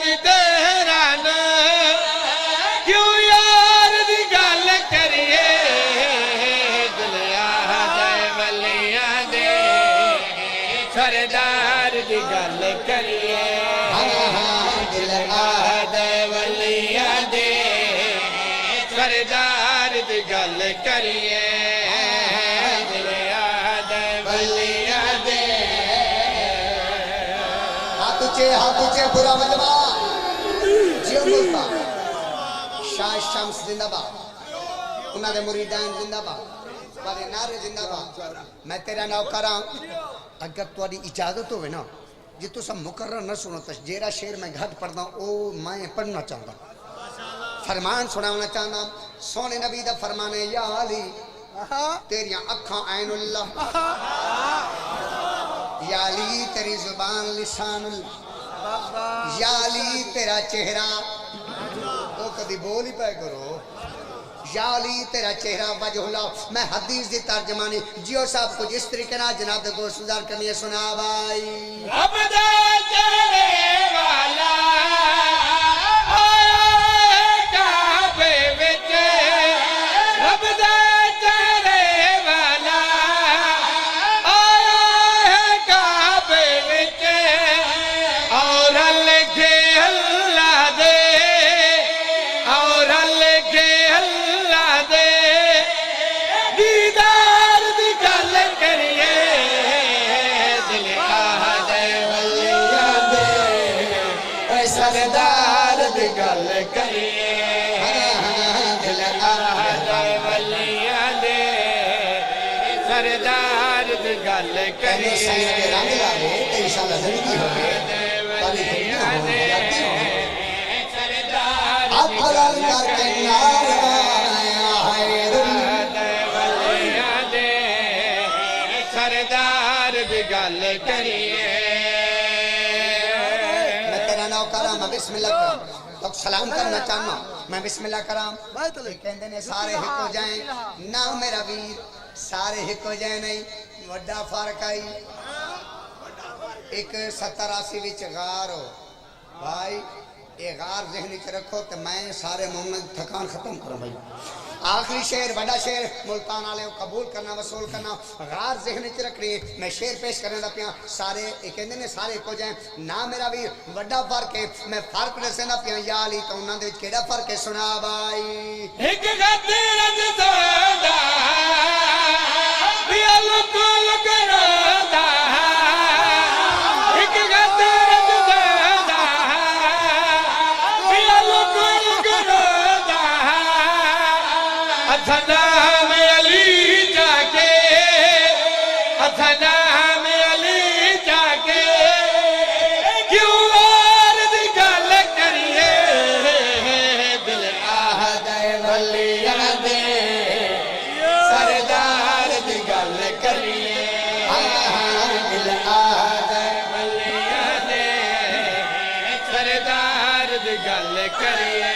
भी तेरा ना क्यों यार दी गल करिए दिलिया दे वलिया दे सरदार दी गल करिए दिलिया दे वलिया दे सरदार दी गल करिए दिलिया दे वलिया दे हाथ ऊंचे पूरा मजमा जियो बोलता शाह शम्स जिंदाबाद उन्होंने मुरीदान जिंदाबाद वाले नारे जिंदाबाद मैं तेरा नौकर हां अगर तुम्हारी इजाजत होवे ना जे तुम मुकर्रर न सुनो तो जेरा शेर मैं घट पढ़दा ओ मैं पढ़ना चाहता फरमान सुनाना चाहना सोने नबी दा फरमान है या अली तेरियां अखां ऐनुल्लाह या अली तेरी जुबान लिसानुल या अली तेरा चेहरा तो कभी बोल ही पाए करो या अली तेरा चेहरा वजहुल्ला मैं हदीस दी तर्जमानी जियो साहब कुछ इस तरीके ना जनाब को सुधार करनी है सुना भाई अब दे चेहरे वाला आया काबे विच रब दे चेहरे वाला आया है काबे विच और लिखे अल्लाह दे और लिखे अल्लाह दे दीदार दी गल करिए दिल आहदे वलिया दे सरदार दी गल करिए दिल आहदे वलिया दे सरदार दी गल करिए रंग ला दे तो इंशाल्लाह जिंदगी होगी सरदार दी गल करिए मैं तेरा नौकर हां मैं बिस्मिल्लाह करां तो सलाम करना चाहना मैं बिस्मिल्लाह करां कहंदे ने सारे हिक हो जाए ना मेरा वीर सारे हिक हो जाए नहीं वड्डा फर्क आई एक 70-80 विच गार हो भाई ये गार ज़हनी च रखो तो मैं सारे मोहम्मद थकान खत्म करूं भाई आखिरी शेर बड़ा शेर मुल्तान वाले कबूल करना वसूल करना गार ज़हनी च रखनी मैं शेर पेश करने लग पिया सारे कहते ने सारे को जाए ना मेरा वीर बड़ा फर्क है मैं फर्क दसना पिया या अली तो उन्हां दे विच केड़ा फर्क है सुना भाई एक गदरज ज़ादा बिया लुक लुक रोदा एक गदरज ज़ादा बिया लुक लुक रोदा अथना में अली जाके अथना में अली जाके क्यों वार दी गल करिए दिल आहदे वलिया दे सरदार दी गल करिए दिल आहदे वलिया दे सरदार दी गल करिए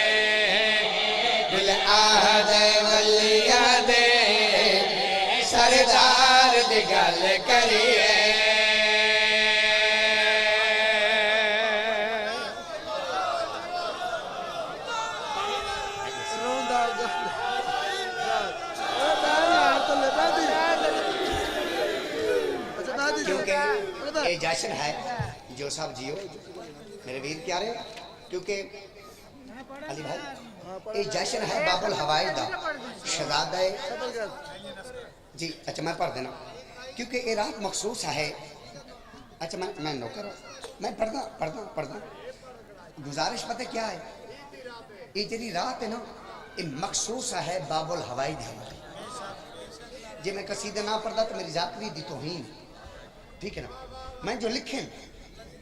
दिल आहदे वलिया दे सरदार दी गल करिए क्योंकि ये जश्न है जो सब जियो मेरे वीर प्यारे क्योंकि अली भाई ये जश्न है बाबुल हवाई दा शहजादा जी अच्छा मैं पढ़ देना क्योंकि ये रात मखसूस है अच्छा मैं नौकर मैं पढ़दा गुजारिश पता क्या है ये तेरी रात है ना ये मखसूस है बाबुल हवाई दी जे मैं कसीदे ना पढ़दा तो मेरी जात भी दी तौहीन ठीक है ना मैं जो लिखे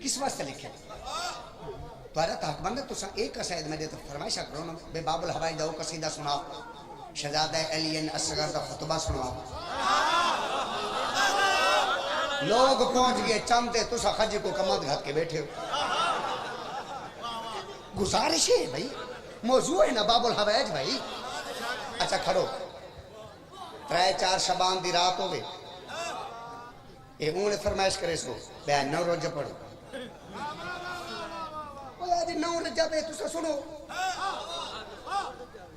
किस वास्ते लिखे तुम्हारा ताकबंद है तुसा एक कसीद में दे तो फरमाइशा करो ना बे बाबुल हवाई दा कसीदा सुनाओ शहजादा अली असगर का खुतबा सुनाओ लोग पहुंच गए चमते तुसा खजी को कमत घात के बैठे हो गुजारिश है भाई मौजू है ना बाबुल हवाई भाई अच्छा खड़ो 3-4 शबान दी रात हो गई ये ऊन फरमाइश करे सो बयान 9 रोज पढ़ो आज 9 अजब है तुसा सुनो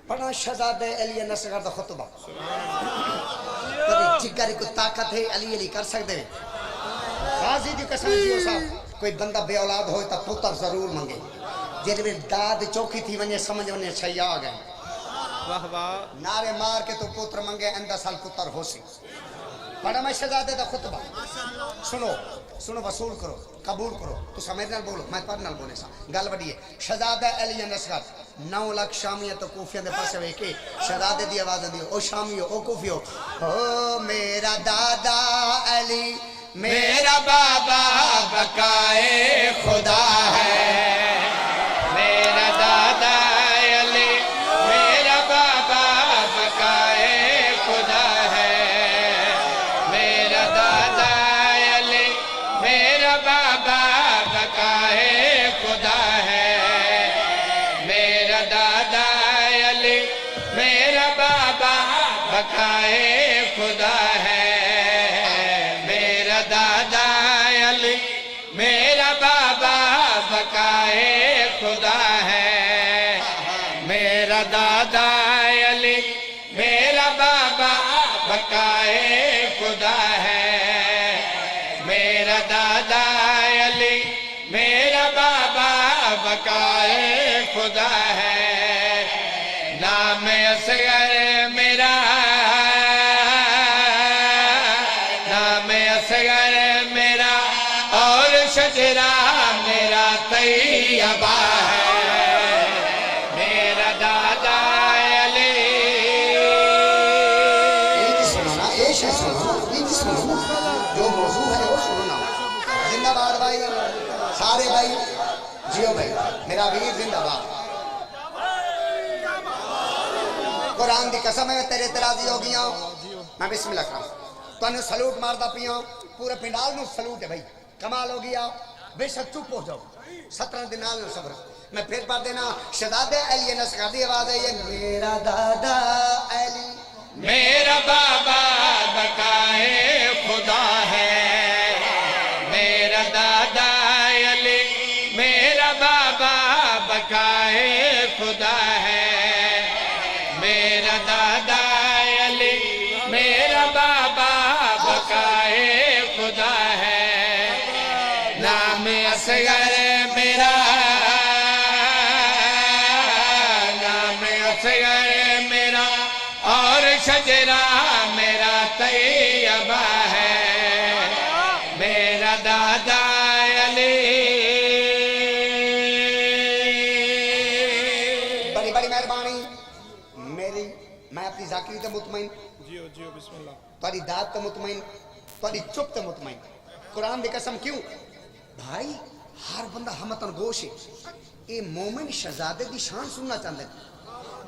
पढ़ा शहजादे अली असगर दा खुतबा कभी जिगर को ताकत है अली अली कर सकते हैं गाजी दी कसम जियो साहब कोई बंदा बे औलाद हो तो पुत्र जरूर मंगे जिनमें दाद चौखी थी वने समझ वने छैया आ गए वाह वाह नारे मार के तो पुत्र मंगे अंदा साल पुत्र हो सी पढ़ा मैं शहजादे दा खुतबा सुनो सुनो वसूल करो कबूल करो तो समझ नाल बोलो मैं पर नाल बोले सा गल बड़ी है शहजादा अली असगर 9 लाख शामिया तो कूफिया दे पासे वे के शहजादे दी आवाज दी ओ शामियो ओ कूफियो ओ मेरा दादा अली मेरा बाबा बकाए खुदा है मेरा दादा अली मेरा बाबा बकाए खुदा है मेरा दादा अली मेरा बाबा बकाए खुदा है मेरा दादा अली मेरा बाबा बकाए खुदा है मेरा दादा अली मेरा बाबा बकाए खुदा है मेरा दादा अली मेरा बाबा बकाए खुदा है मेरा दादा अली मेरा बाबा बकाए खुदा है नाम असगर मेरा नाम असगर मेरा और शजरा मेरा तैयबा है मेरा दादा अली एक सुनो ना एक शेर सुनो एक सुनो जो मौजू है वो सुनो ना जिंदाबाद भाई सारे भाई जियो भाई मेरा वीर जिंदाबाद कुरान दी कसम है तेरे तराजी हो गया मैं बिस्मिल्लाह करा तने सलूट मारदा पिया पूरे पिंडाल नु सलूट है भाई कमाल हो गया बेशक चुप हो जाओ 17 दिन नाल सब्र मैं फिर पढ़ देना शहजादे अली असगर दी आवाज है ये मेरा दादा अली मेरा बाबा बकाए खुदा है मेरा दादा अली मेरा बाबा बकाए खुदा है मेरा दादा अली मेरा बाबा बकाए खुदा है नाम असगर मेरा नाम असगर मेरा और शजरा मेरा तैयबा है मेरा दादा अली बड़ी बड़ी मेहरबानी मेरी मैं अपनी जाकिरी ते मुतमईन जियो जियो बिस्मिल्लाह तुम्हारी दात ते मुतमईन तुम्हारी चुप ते मुतमईन कुरान दी कसम क्यों भाई हर बंदा हमतन गोश है ये मोमिन शहजादे दी शान सुनना चाहते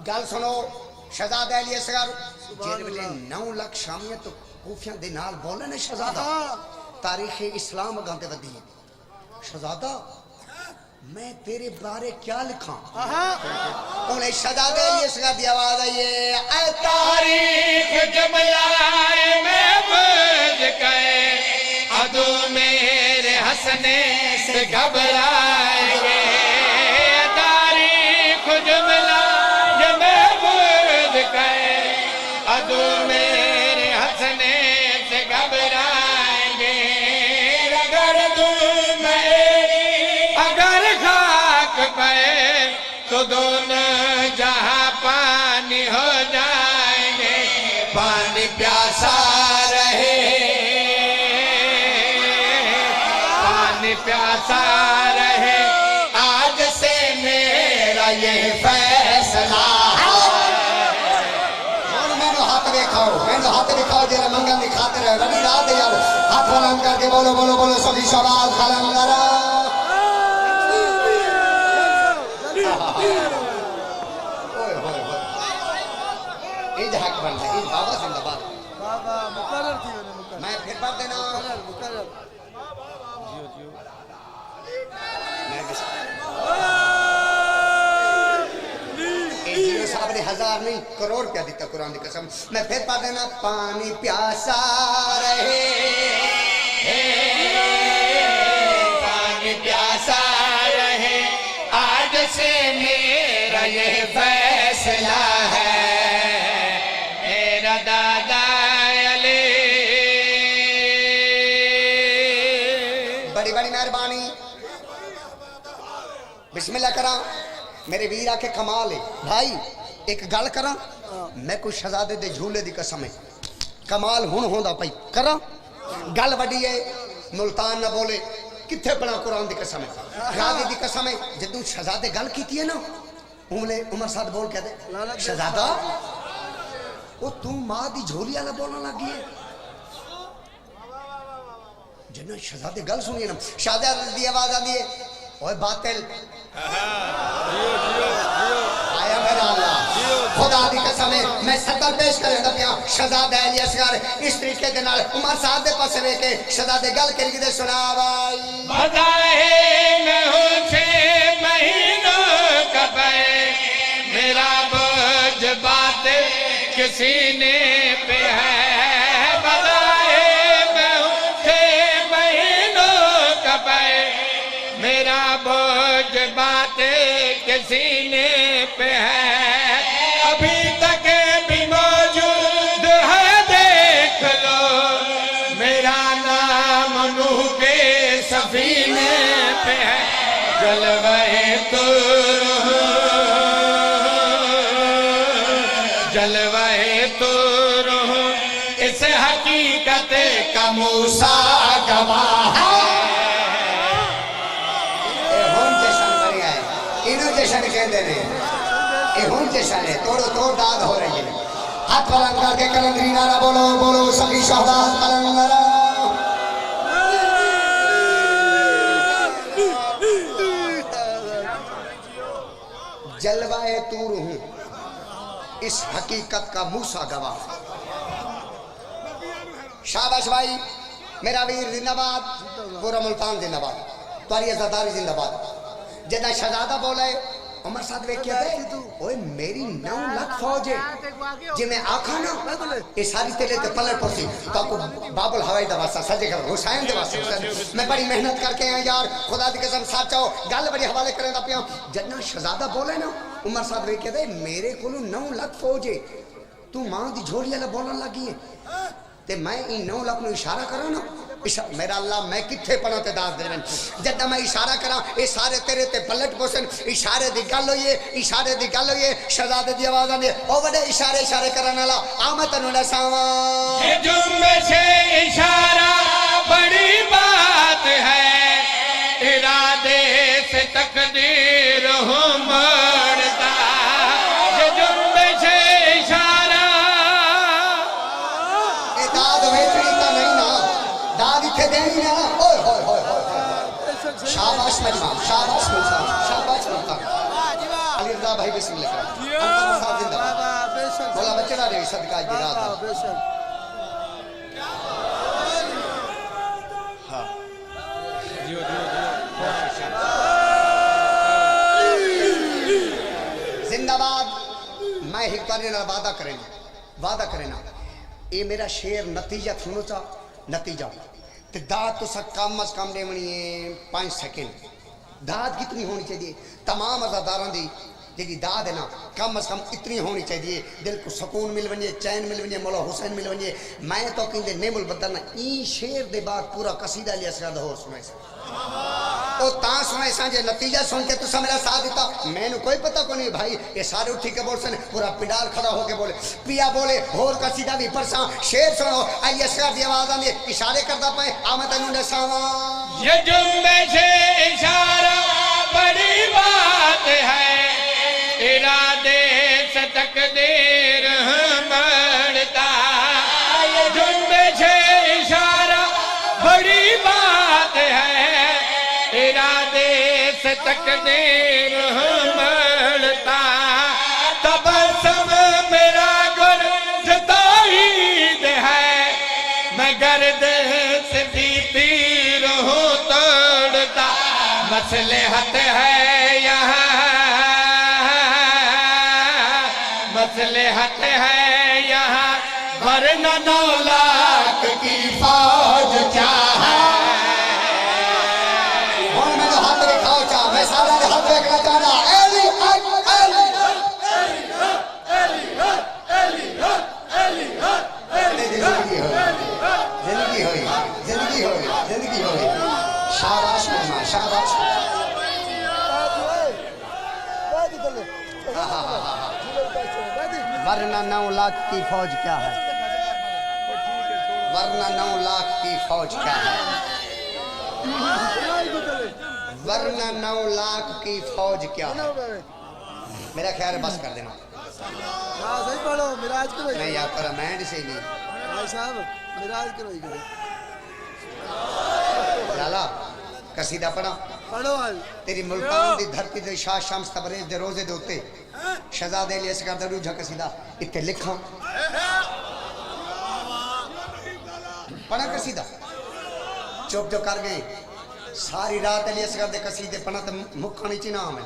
गल सुनो शहजादा अली असगर जेल वेले 9 लाख शामिया तो कूफिया दे नाल बोले ने शहजादा तारीख इस्लाम गांदे वधी है शहजादा मैं तेरे बारे क्या लिखा उन्हें शहजादे अली असगर दी आवाज आई है ऐ तारीख जमलाए मैं बज गए अदू मेरे हंसने से घबराएंगे तारीख जमलाए मैं बज गए अदू मेरे हंसने से घबराएंगे अगर तुम मेरी अगर खाक पे तो दोनों जहां पानी हो जाएंगे पानी प्यासा रहे पानी प्यासा रहे आज से मेरा ये फैसला मैंने हाथ दिखाओ जरा मंगल की खातिर है रवि रात यार हाथ बुलंद करके बोलो बोलो बोलो सभी शबाज खलम लरा ओए होए होए ईद हक बन है ईद बाबा जिंदाबाद बाबा मुकर्रर थी उन्हें मुकर्रर मैं फिर पढ़ देना मुकर्रर जियो जियो मैं जियो साहब ने 1000 नहीं करोड़ रुपया दिता कुरान की कसम मैं फिर पढ़ देना पानी प्यासा रहे पानी प्यासा रहे आज से फैसला है मेरा दादा अली। बड़ी बड़ी मेहरबानी, बिस्मिल्लाह करा मेरे वीर आके कमाल है भाई। एक गल करा, मैं कोई शहजादे दे झूले दी कसम है, कमाल हुन होंदा पई करा। गल वड्डी है, मुल्तान ना बोले किथे बना कुरान दी कसम है, राजी दी कसम है। जदू शहजादे गल कीती है ना, उमले उमर साथ बोल के दे शहजादा ओ तू मां दी झोली वाला बोलने लगी है। जिन्ना शहजादे गल सुनिए ना, शहजादे दी आवाज आती है, ओए बातिल आया मेरा अल्लाह, खुदा दी कसम है मैं सत्तर पेश करदा पिया। शहजादा अली असगर इस तरीके दे नाल उमर साहब दे पासे वे के शहजादे गल करी दे सुना भाई। बताए मैं हूँ 6 महीनों का पे, मेरा बोझ बात किसी ने पे है। बताए मैं हूँ 6 महीनों का पे, मेरा बोझ बात किसी ने पे है। अभी तक भी मौजूद है देख लो, मेरा नाम नूह के सफीने पे है। जलवाए तो जलवाए तो इस हकीकत का मूसा गवाह है। जशन कहते हैं, ये हुन जशन है, तोड़ो तोड़ दाद हो रही है। हाथ बुलंद करके कलंदरी नारा बोलो, बोलो सभी शहदाद कलंदरा। जलवाए तूर हूं इस हकीकत का मूसा गवाह। शाबाश भाई मेरा वीर जिंदाबाद, पूरा मुल्तान जिंदाबाद, तुम्हारी अज़ादारी जिंदाबाद। जदा शहजादा बोले उमर साहब वे क्या दे ओए मेरी 9 लाख फौज है, जे मैं आखा ना ये सारी तेरे ते पलट पड़ती ताको बाबुल हवाई दा वास्ता सजे कर हुसैन दे वास्ते। मैं बड़ी मेहनत करके आया यार, खुदा दी कसम साचाओ गल बड़ी हवाले करें दा पिया। जदा शहजादा बोले ना उमर साहब वे क्या दे मेरे कोलो 9 लाख फौज है, तू मां दी झोली वाला बोलन लगी है ते मैं इन 9 लाख नु इशारा करा ना, मेरा अल्लाह मैं किथे पना ते दास दे जदा मैं इशारा करा ये सारे तेरे ते पलट पोसन। इशारे दी गल होई, इशारे दी गल होई। शहजादे दी आवाज आंदी ओ बड़े इशारे इशारे करन वाला आ मैं तन्नू दसावां। ये जुम्मे से इशारा बड़ी बात है, इरादे से तकदीर हो मरता। ये जुम्मे से इशारा ए दाद वेचनी तो नहीं ना, दाद इथे देनी ना। ओए होए होए होए शाबाश मेरी मां, शाबाश मुल्तान, शाबाश मुल्तान। अली रज़ा भाई बिस्मिल्लाह कर अंतर साहब जिंदाबाद। बोला बचड़ा रे सदका दी रात हां जियो जिंदाबाद। मैं एक बार ना वादा करेना ये मेरा शेर नतीजा सुनो चा नतीजा ते दाद तो सब कम अज कम देवनी है 5 सेकंड। दाद कितनी होनी चाहिए तमाम अज़ादारां दी जी दाद है ना कम अज कम इतनी होनी चाहिए, दिल को सुकून मिल वजे, चैन मिल वजे, मौला हुसैन मिल वजे। मैं तो कहते नेमुल बदलना ई शेर दे बाद पूरा कसीदा लिया सका होर सुनाई ओ ता सुनाई सा जे नतीजा सुन के तुसा मेरा साथ दिता। मैनू कोई पता को नहीं भाई, ये सारे उठी के बोल सन, पूरा पिंडाल खड़ा होके बोले पिया बोले होर कसीदा भी परसा शेर सुनो। आई असगर दी आवाज आंदी इशारे करदा पे आ मैं तन्नू दसावां। ये जुम्मे से इशारा बड़ी बात है, इरादे से तकदीर मरता। ये जुम्मे से इशारा बड़ी बात है, इरादे से तकदीर मरता। तबस्सुम मेरा गुर्ज तौहीद है, मैं गर्द से भी तीर हूँ तोड़ता। मसलहत है यहाँ, मसलहत है यहाँ, वरना 9 लाख की फौज क्या है। मैं सारा हाथ देखना चाहना। शाबाश मेहमान शाबाश। वरना 9 लाख की फौज क्या है, वरना 9 लाख की फौज क्या है, वरना 9 लाख की फौज क्या है। मेरा ख्याल है बस कर देना। हाँ सही पढ़ो, मिराज करो नहीं यार पर मैंड से नहीं भाई साहब, मिराज करो लाला कसीदा पढ़ा। पढ़ो हाल। तेरी मुल्तान दी धरती दे शाह शम्स तबरेज दे रोजे दे उत्ते शहजादे अली असगर दा रूझा कसीदा इत्ते लिखा पढ़ा कसीदा। चुप जो कर गए सारी रात अली असगर दे कसीदे पढ़ा तो मुक्खानी च नाम है।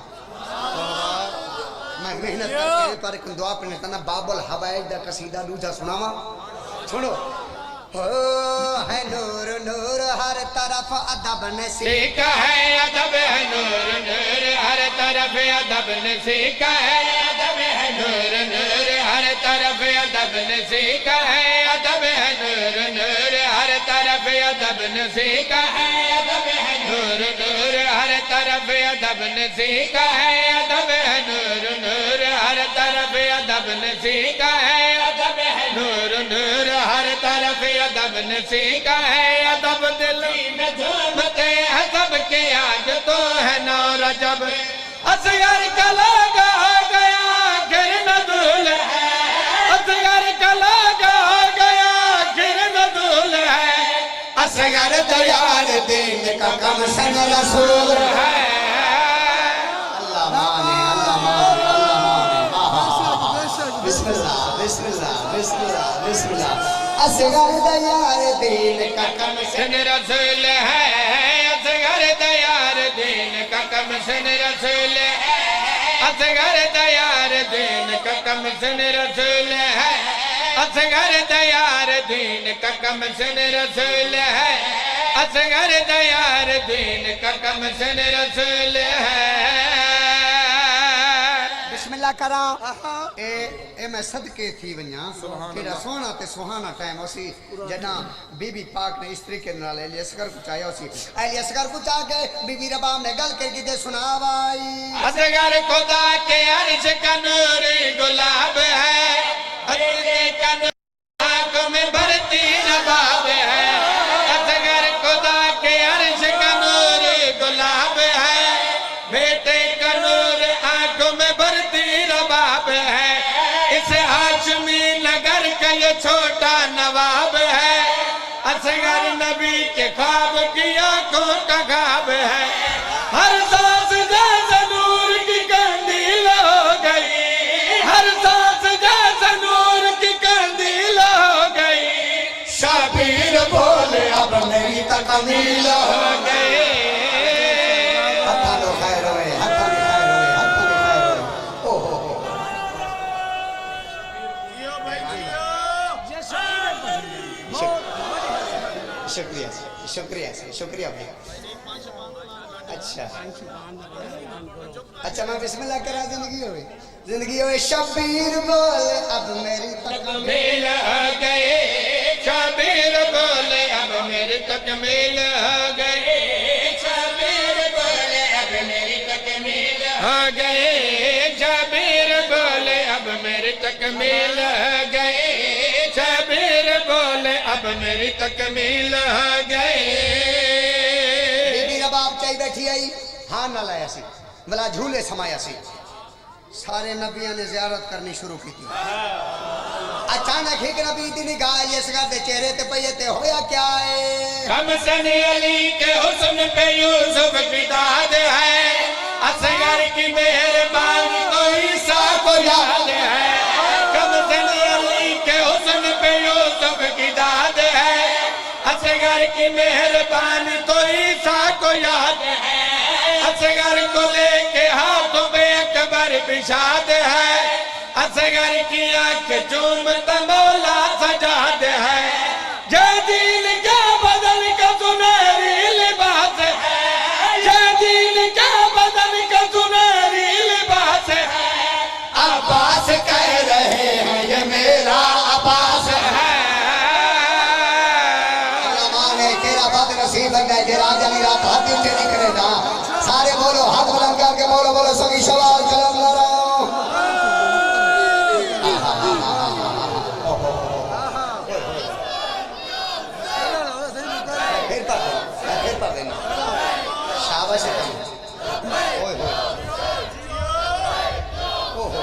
मैं मेहनत करके पर एक दुआ पढ़ने तना बाबुल हवाइज दा कसीदा दूजा सुनावा। सुनो हो है नूर नूर हर तरफ अदब ने सीखा है अदब है नूर नूर हर तरफ अदब ने सीखा है अदब है नूर नूर हर तरफ अदब ने सीखा है अदब है नूर नूर हर तरफ अदब ने सीखा है अदब है नूर नूर हर तरफ अदब ने सीखा है अदब है नूर नूर हर तरफ अदब ने सीखा है अदब है नूर नूर हर तरफ अदब ने सीखा है अदब दिल में झूमते अदब के आज तो है नौ रजब असगर का लगा गया गिर न धूल है असगर का लगा गया गिर न धूल है असगर दयाल दिन का कम सन रसूल है। अल्लाह माने अल्लाह माने अल्लाह माने। बिस्मिल्लाह बिस्मिल्लाह बिस्मिल्लाह बिस्मिल्लाह। असगर दयाल दीन का कम सन रसूल है असगर दयार दीन का कम सन रसूल है असगर दयार दीन का कम सन रसूल है असगर दयार दीन का कम सन रसूल है असगर दयार दीन का कम सन रसूल है। बिस्मिल्लाह करा ए मैं सदके थी वन्या केड़ा सोहना ते सुहाना टाइम ओसी जना बीबी पाक ने इस तरीके नाल अली असगर को चाया ओसी अली असगर को चा के बीबी रबाब ने गल करके दे सुनावाई असगर खुदा के अर्श का नूर गुलाब है असगर का नूर आंखों में भरती रबाब है असगर खुदा के अर्श का नूर गुलाब है बेटे का नूर आंखों में भरती रबाब है इस हाशमी नगर का ये छोटा नवाब है असगर नबी के ख्वाब की आंखों का ख्वाब है हर सांस जैसे नूर की कंदील हो गई हर सांस जैसे नूर की कंदील हो गई शाबीर बोले अब मेरी तकमील हो गई। हत्ता लो खैर होए हत्ता लो खैर होए हत्ता लो खैर होए। ओ हो शुक्रिया शुक्रिया शुक्रिया भैया। अच्छा अच्छा मैं बिस्मिल्लाह करा जिंदगी होए शबीर बोले अब मेरी तकमील हो गई शाबीर बोले अब मेरी तकमील हो गई शाबीर बोले अब मेरी तकमील हो गई शाबीर बोले अब मेरी तकमील हो गई शाबीर बोले अब मेरी तकमील हो गई। बीबी रबाब चाई बैठी आई हाँ ना लाया सी भला झूले समाया सी सारे नबियों ने ज़ियारत करनी शुरू की थी। अचानक एक नबी दी निगाह असगर दे चेहरे ते पई ते होया क्या है कम सन अली के हुस्न पे यूसुफ की दाद है असगर की मेहरबानी तो ईसा को याद है कम सन अली के हुस्न पे यूसुफ की दाद है असगर की मेहरबानी तो ईसा को याद है असगर को लेके हाथों में अकबर बिछाद है असगर की आंख चूमता मौला सजाद है जदीन क्या बदन का सुनहरी लिबास है जदीन क्या बदन का सुनहरी लिबास है अब्बास कह रहे हैं ये मेरा अब्बास है। मुसीबत है जे राजा नी रात हाथ ऊंचे निकले ना सारे बोलो हाथ बुलंद करके बोलो बोलो सभी शवाल कलम लड़ाओ फिर पा देना शाबाश है ओए होए ओहो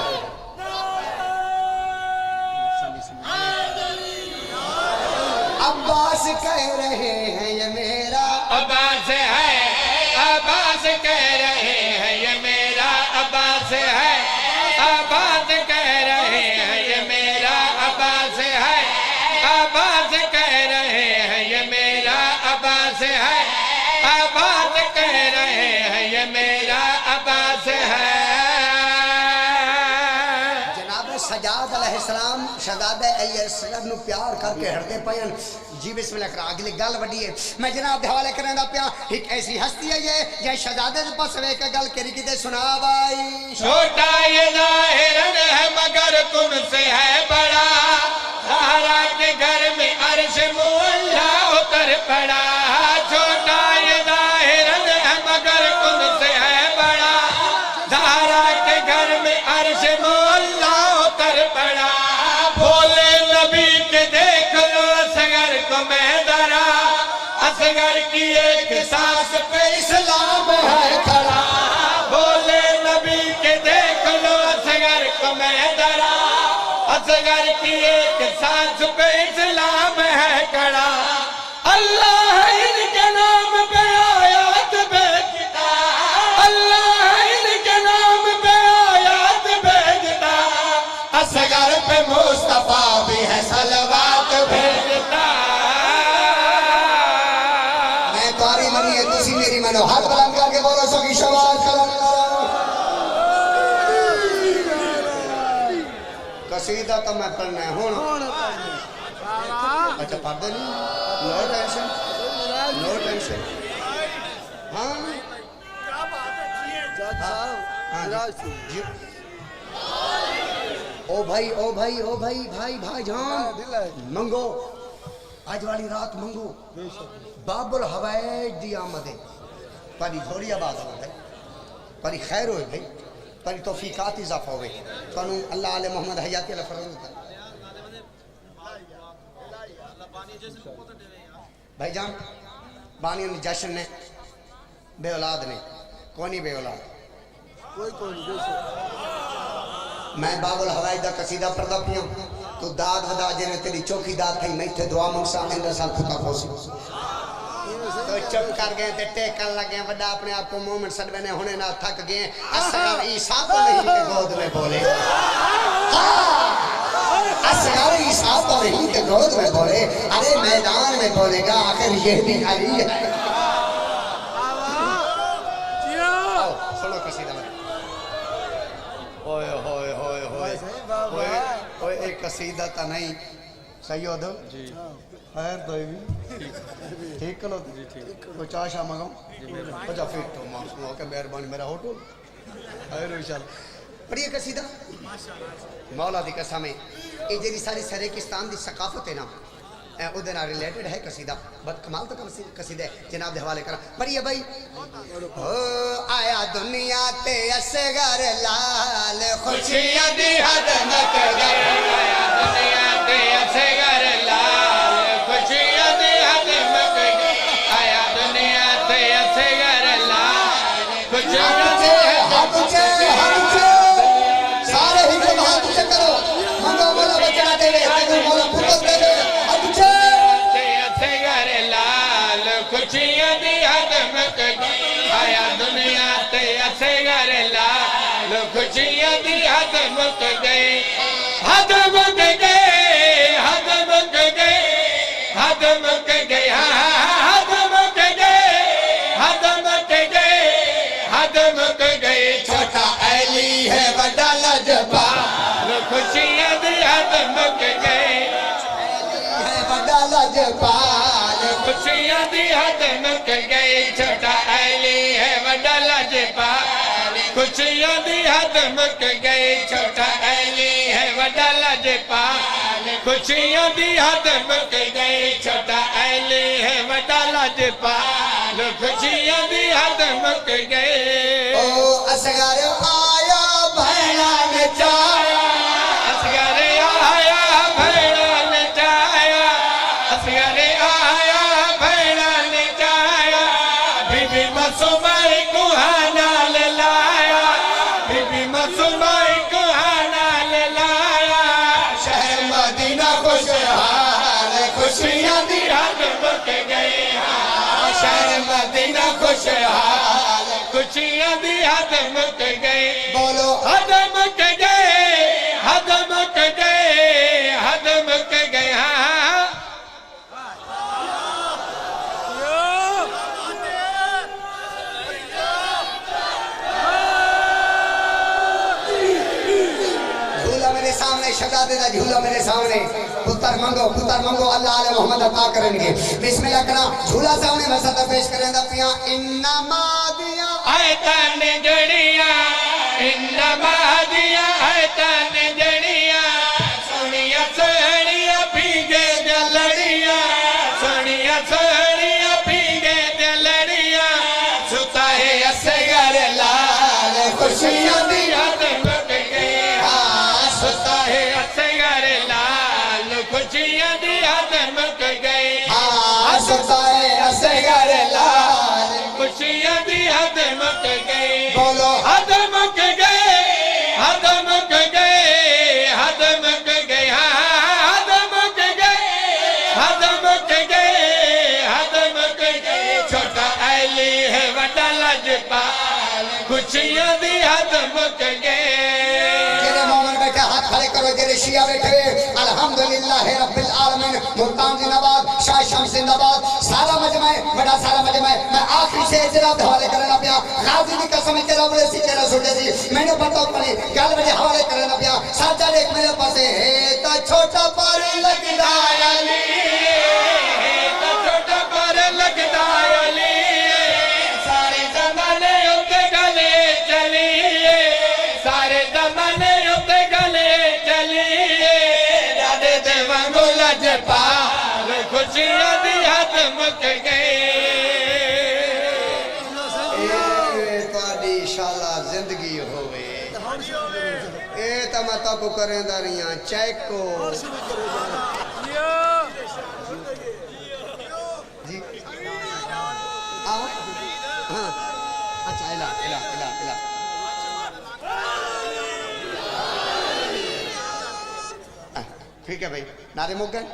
अब्बास कह रहे हैं ये मेरा अब्बास है, अब्बास कह रहे हैं ये मेरा अब्बास है, अब्बास कह रहे हैं ये मेरा अब्बास है, अब्बास कह रहे हैं ये मेरा अब्बास है, अब्बास कह रहे हैं ये मेरा अब्बास है। सजाद अलैहिस्सलाम शहजादा अलैहिस्सलाम नु प्यार करके हरदे पयन जी बिस्मिल्लाह कर अगली गल वड्डी है मैं जनाब दे हवाले करन दा पिया एक ऐसी हस्ती है ये शहजादे दे पास वे के गल करी किते सुना भाई छोटा ये ज़ाहिरन है मगर कुन से है बड़ा ज़हरा के घर में अर्श मुअल्ला उतर पड़ा छोटा ये ज़ाहिरन है मगर कुन से है बड़ा ज़हरा के घर में अर्श मुअल्ला पड़ा बोले नबी के देख लो असगर को मैं दरा असगर की एक सांस पे इस्लाम है खड़ा बोले नबी के देख लो असगर को मैं दरा असगर की एक सांस पे इस्लाम है खड़ा अल्लाह इनके नाम पे आयात भेजता अल्लाह इनके नाम पे आयात भेजता असगर पे मुस्तफा भी है सलवात भेजता मैं तुम्हारी मनी है तुसी मेरी मनो हाथ बुलंद करके बोलो सभी शवाल कलम कसीदा तो मैं पढ़ना है हुन अच्छा पढ़ दे नो टेंशन हां जज साहब जी ओ भाई भाईजान मंगो आज वाली रात मंगो बाबुल हवाई दी आमद है परी थोड़ी आवाज है परी खैर हो भाई परी तौफीकात इजाफा होवे तनु अल्लाह अले मोहम्मद हयाती अल फरज भाईजान बानी जश्न ने बे औलाद ने कौनी बे औलाद कोई मैं बाबुल हवाई दा कसीदा पढ़दा पिया तू दाद वदा जेने तेरी चौकी दाद थई मैं थे दुआ मंगसा इंद्र साल खुदा खोसी तो चुप कर गए ते टेकन लगे वड्डा अपने आप को मोमेंट सदवे ने होने ना थक गए असगर ईसा तो नहीं के गोद में बोले असगर ईसा तो नहीं के गोद में बोले अरे मैदान में बोलेगा आखिर ये भी अली है सुनो कसीदा ओए होए होए होए ओए एक कसीदा तो नहीं सैयद जी खैर तो भी ठीक करो जी ठीक कोई चाय शाम मंगाऊं अच्छा फिर तो मां के मेहरबानी मेरा होटल खैर इंशाल्लाह पढ़िए कसीदा मौला दी कसम ये जेरी सारी सरेकिस्तान दी सकाफत है ना उदे नाल रिलेटेड है कसीदा बद कमाल तो कसीदा जनाब दे हवाले करा पढ़िए भाई ओ आया दुनिया ते असगर लाल खुशियां दी हद न कर आया दुनिया ते असगर लाल खुशियां दी हद न कर आया दुनिया ते असगर लाल खुशियां दी हद सारे हिंदू हाथ ऊंचे करो मंगो मोला बचना देवे तेरे मोला पुत्र देवे खुशियां दी हद मुक गई आया दुनिया ते असगर लाल खुशियां दी हद मुक गई हद मुक गई हद मुक गई हद मुक गई हद मुक गई हद मुक गई हद मुक गई छोटा अली है बड़ा लजपाल खुशियां दी हद मुक गई है बड़ा लजपाल खुशियां दी हद मुक गई छोटा अली है बड़ा लजपाल खुशियां दी हद मुक गई छोटा अली है बड़ा लजपाल खुशियां दी हद मुक गई छोटा अली है वटा लजपाल खुशियां दी हद मुक गए ओ असगर आया भैणा नचाया असगर आया भैणा नचाया असगर आया भैणा नचाया बीबी मसूमाई कुहाना ले लाया बीबी मसूमाई कुहाना ले लाया शहर मदीना खुशहाल खुशियां दी हद मुक गई शहर मदीना खुशहाल खुशियां दी हद मुक गई बोलो हद मुक गए हद मुक गए हद मुक गए हाँ झूला मेरे सामने शहजादे दा झूला मेरे सामने पुत्र मंगो अल्लाह आले मोहम्मद अता करेंगे बिस्मिल्लाह करा झूला सामने मैं सदा पेश करेंदा पिया इन्नमा दिया आयतन जड़िया इन्नमा दिया आयतन जड़िया सोनिया सोनिया भीगे जलड़िया सोनिया सोनिया भीगे जलड़िया सुता है असगर लाल खुशियां दी हद मुक गई सुता है असगर लाल खुशियां दी हद मुक गई सुता है असगर लाल खुशियां दी हद मुक गई बोलो हद मुक गए हद मुक गए हद मुक गए हद मुक गए हद मुक गए हद मुक गए छोटा अली है वड्डा लजपाल खुशियां दी हद मुक गए जेरे मोमिन बैठे हाथ खड़े करो जेरे शिया बैठे अल्हम्दुलिल्लाह रब्बिल आलमीन मुल्तान जिंदाबाद शाह शम्स जिंदाबाद सारा मजमा बड़ा सारा मजमा मैं आखिरी से जनाब हवाले करना पिया गाजी की कसम तेरा बड़े सी तेरा सुटे सी मैंने पता पड़ी गल बजे हवाले करना पिया साजा एक मेरे पास है ता छोटा पर लगदा अली तो छोटा पर लगदा अली सारे जमाने उत्ते गले चलिए सारे जमाने उत्ते गले चलिए दादे दे वांगू लजपाल खुशियां दी हद मुक गई इंशाल्लाह जिंदगी होवे ए ता मैं ताको करेंदा रहियां चेक को जी आओ हां अच्छा इला इला इला इला ठीक है भाई नारे मुक गए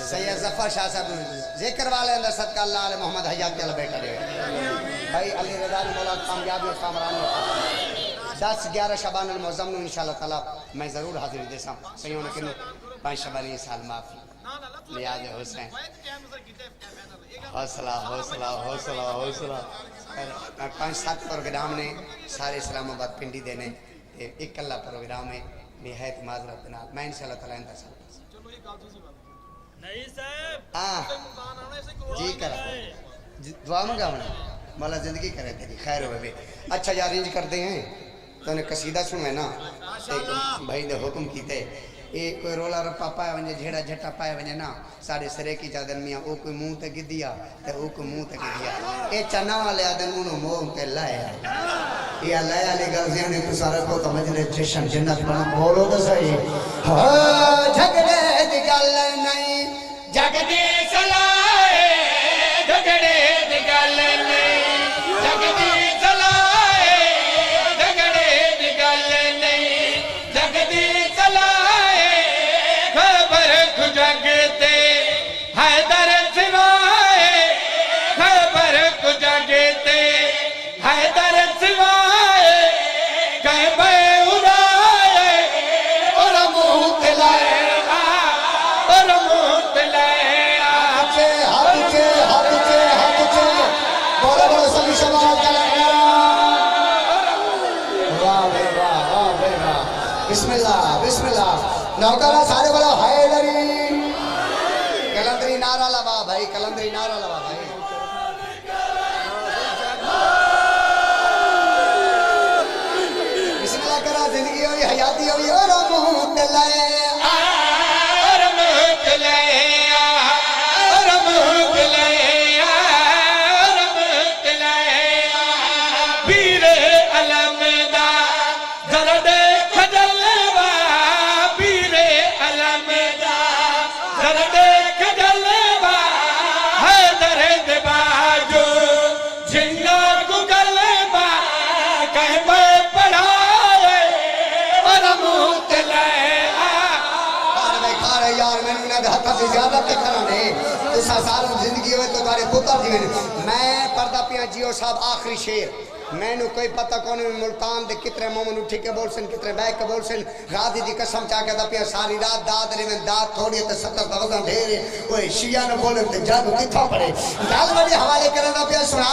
सैयद जफर शाह साहब जिक्र वाले अंदर सदका अल्लाह आले मोहम्मद हयात के बेटा रहे भाई अली रजा मौला कामयाबी और कामरानी 10-11 शबान अल मुअज्जम नु इंशाअल्लाह ताला मैं जरूर हाजिर देसा सैयों ने किनो 5 शबानी साल माफी लियाज हुसैन हौसला हौसला हौसला हौसला 5-7 प्रोग्राम ने सारे इस्लामाबाद पिंडी देने एक कल्ला प्रोग्राम है निहायत माजरत नाल मैं इंशाअल्लाह ताला इंदा नहीं साहब हाँ जी करा दुआ मंगावना मौला जिंदगी करे तेरी खैर हो बे अच्छा यार इंज करते हैं तो ने कसीदा सुने ना एक भाई ने हुक्म कीते ए कोई रोला रप्पा पाया वने झेड़ा झट्टा पाया वने ना साढ़े सरे की चादर मियां ओ कोई मुंह ते गिदिया ते ओ कोई मुंह ते गिदिया ए चना वाले आदन मुंह मोह ते लाया ये लाया ले गल ने तो सारा को समझ ले जशन जन्नत बना बोलो तो सही हां झगड़े दी गल नहीं जगदी सलाए झगड़े दी गल नहीं जगदी सलाए झगड़े दी गल नहीं जगदी सलाए खबर खुजगते हैदर सिवाए खबर खुजगते हैदर सिवाए कह बे उड़ाए और मुंह खिलाए और मुंह खिलाए बोलो बोलो सभी शबाब चलाएगा वाह बे वाह वाह बे वाह बिस्मिल्लाह बिस्मिल्लाह नौकरा सारे बोलो हैदरी कलंदरी नारा लगा भाई कलंदरी नारा लगा भाई तुसा सारी जिंदगी होए तो तारे पुत्र जीवन मैं पढ़दा पिया जियो साहब आखिरी शेर मैनू कोई पता कौन मुल्तान दे कितने मोमन उठी के बोल सन कितने बैठ के बोल सन गादी दी कसम चा के पिया सारी रात दाद रे में दाद थोड़ी ते 70 का वजन ढेर ओए शिया ने बोले ते जादू किथों पड़े गल बड़ी हवाले करना पिया सुना